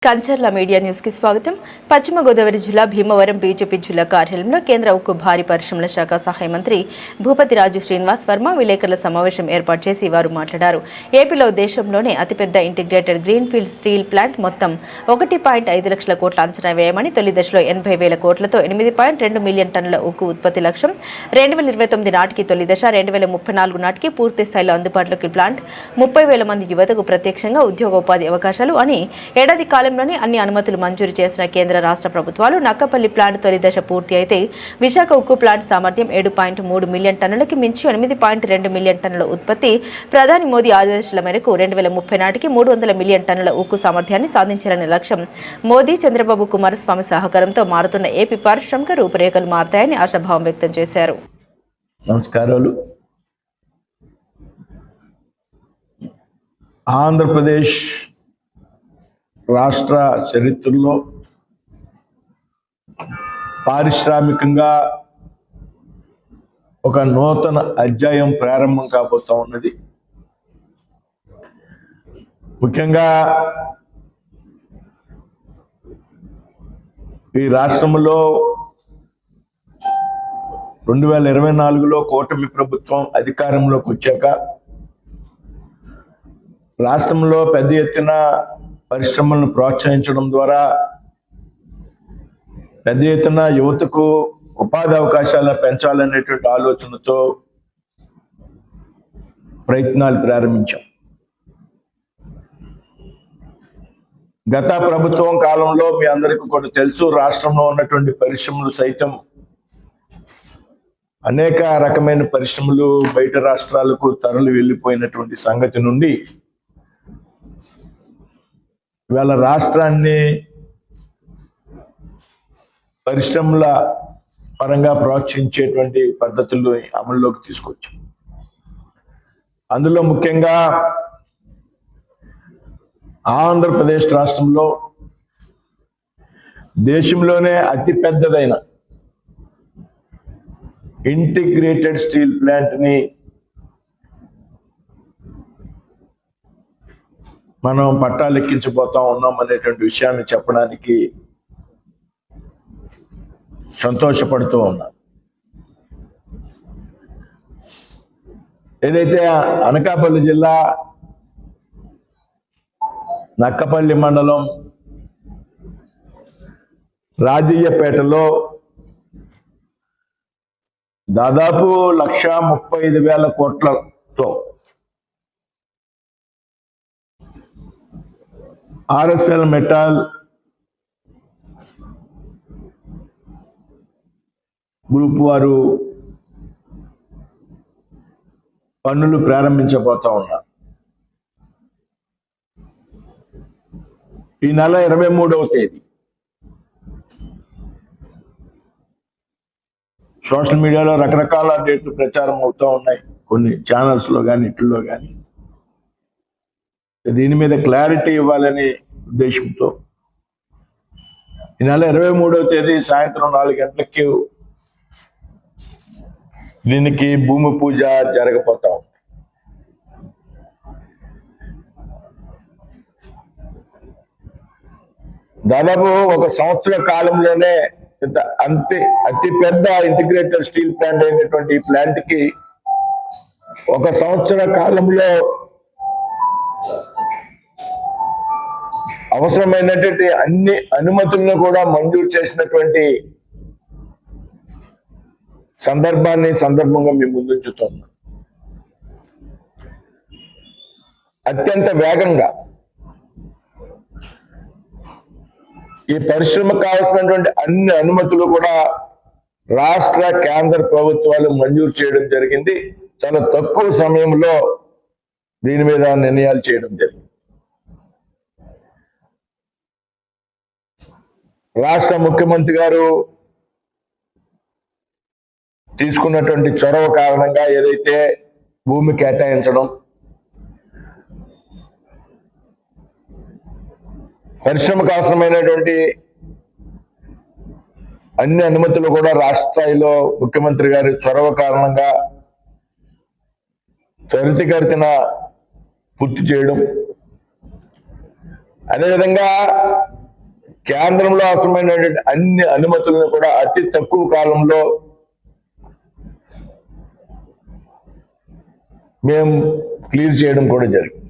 Kancharla media news కి స్వాగతం. పశ్చిమ గోదావరి జిల్లా భీమవరం బీజేపీ జిల్లా కార్యాలయంలో కేంద్ర ఉక్కు భారీ పరిశ్రమల శాఖ సహాయ మంత్రి భూపతి రాజు శ్రీనివాస్ వర్మ విలేకరుల సమావేశం ఏర్పాటు చేసి వారు మాట్లాడారు. ఏపీలో దేశంలోనే అతిపెద్ద ఇంటిగ్రేటెడ్ గ్రీన్ఫీల్డ్ స్టీల్ ప్లాంట్ మొత్తం 1.5 లక్షల కోట్ల అంచనా వ్యయమని, తొలి దశలో 80,000 కోట్లతో 8.2 మిలియన్ టన్నుల ఉక్కు ఉత్పత్తి లక్ష్యం, 2029 నాటికి తొలి దశ, 2034 నాటికి పూర్తి స్థాయిలో అందుబాటులోకి ప్లాంట్, 30,000 మంది యువతకు ప్రత్యక్షంగా ఉద్యోగోపాధి అవకాశాలు అని ఏడాది కాలం అన్ని అనుమతులు మంజూరు చేసిన కేంద్ర రాష్ట్ర ప్రభుత్వాలు. నక్కపల్లి ప్లాంట్ తొలి దశ పూర్తి అయితే విశాఖ ఉక్కు ప్లాంట్ సామర్థ్యం 7.3 మిలియన్ టన్నులకి మించి 8.2 మిలియన్ టన్నుల ఉత్పత్తి. ప్రధాని మోదీ ఆదేశాల మేరకు 2030 నాటికి 300 మిలియన్ టన్నుల ఉక్కు సామర్థ్యాన్ని సాధించాలనే లక్ష్యం. మోదీ, చంద్రబాబు, కుమారస్వామి సహకారంతో మారుతున్న ఏపీ పారిశ్రామిక రూపురేఖలు మారతాయని ఆశాభావం వ్యక్తం చేశారు. నమస్కారాలు. ఆంధ్రప్రదేశ్ రాష్ట్ర చరిత్రలో పారిశ్రామికంగా ఒక నూతన అధ్యాయం ప్రారంభం కాబోతా ఉన్నది. ముఖ్యంగా ఈ రాష్ట్రంలో 2024లో కూటమి ప్రభుత్వం అధికారంలోకి వచ్చాక రాష్ట్రంలో పెద్ద ఎత్తున పరిశ్రమలను ప్రోత్సహించడం ద్వారా పెద్ద ఎత్తున యువతకు ఉపాధి అవకాశాలను పెంచాలనేటువంటి ఆలోచనతో ప్రయత్నాలు ప్రారంభించాం. గత ప్రభుత్వం కాలంలో మీ అందరికీ కూడా తెలుసు, రాష్ట్రంలో ఉన్నటువంటి పరిశ్రమలు సైతం అనేక రకమైన పరిశ్రమలు బయట రాష్ట్రాలకు తరలి వెళ్ళిపోయినటువంటి సంగతి నుండి ఇవాళ రాష్ట్రాన్ని పరిశ్రమల పరంగా ప్రోత్సహించేటువంటి పద్ధతులు అమల్లోకి తీసుకొచ్చాం. అందులో ముఖ్యంగా ఆంధ్రప్రదేశ్ రాష్ట్రంలో దేశంలోనే అతిపెద్దదైన ఇంటిగ్రేటెడ్ స్టీల్ ప్లాంట్ని మనం పట్టాలెక్కించబోతా ఉన్నాం అనేటువంటి విషయాన్ని చెప్పడానికి సంతోషపడుతూ ఉన్నాం. ఏదైతే అనకాపల్లి జిల్లా నక్కపల్లి మండలం రాజయ్యపేటలో దాదాపు 135,000 కోట్లతో ఆర్ఎస్ఎల్ మెటల్ గ్రూప్ వారు పనులు ప్రారంభించబోతా ఉన్నారు. ఈ నెల 23వ తేదీ సోషల్ మీడియాలో రకరకాల డేట్లు ప్రచారం అవుతూ ఉన్నాయి, కొన్ని ఛానల్స్లో కానీ ఇట్లో కానీ. దీని మీద క్లారిటీ ఇవ్వాలనే ఉద్దేశంతో ఈ నెల 23వ తేదీ సాయంత్రం 4 గంటలకి దీనికి భూమి పూజ జరగబోతా ఉంది. దాదాపు 1 సంవత్సర కాలంలోనే అతిపెద్ద ఇంటిగ్రేటెడ్ స్టీల్ ప్లాంట్ అయినటువంటి ఈ ప్లాంట్ కి 1 సంవత్సర కాలంలో అవసరమైనటువంటి అన్ని అనుమతులను కూడా మంజూరు చేసినటువంటి సందర్భంగా మేము ముందుంచుతున్నాం. అత్యంత వేగంగా ఈ పరిశ్రమకు కావాల్సినటువంటి అన్ని అనుమతులు కూడా రాష్ట్ర కేంద్ర ప్రభుత్వాలు మంజూరు చేయడం జరిగింది. చాలా తక్కువ సమయంలో దీని మీద నిర్ణయాలు చేయడం జరిగింది. రాష్ట్ర ముఖ్యమంత్రి గారు తీసుకున్నటువంటి చొరవ కారణంగా ఏదైతే భూమి కేటాయించడం, పరిశ్రమకు అవసరమైనటువంటి అన్ని అనుమతులు కూడా రాష్ట్ర స్థాయిలో ముఖ్యమంత్రి గారి చొరవ కారణంగా త్వరితగతిన పూర్తి చేయడం, అదేవిధంగా కేంద్రంలో అవసరమైనటువంటి అన్ని అనుమతులను కూడా అతి తక్కువ కాలంలో మేము క్లియర్ చేయడం కూడా జరిగింది.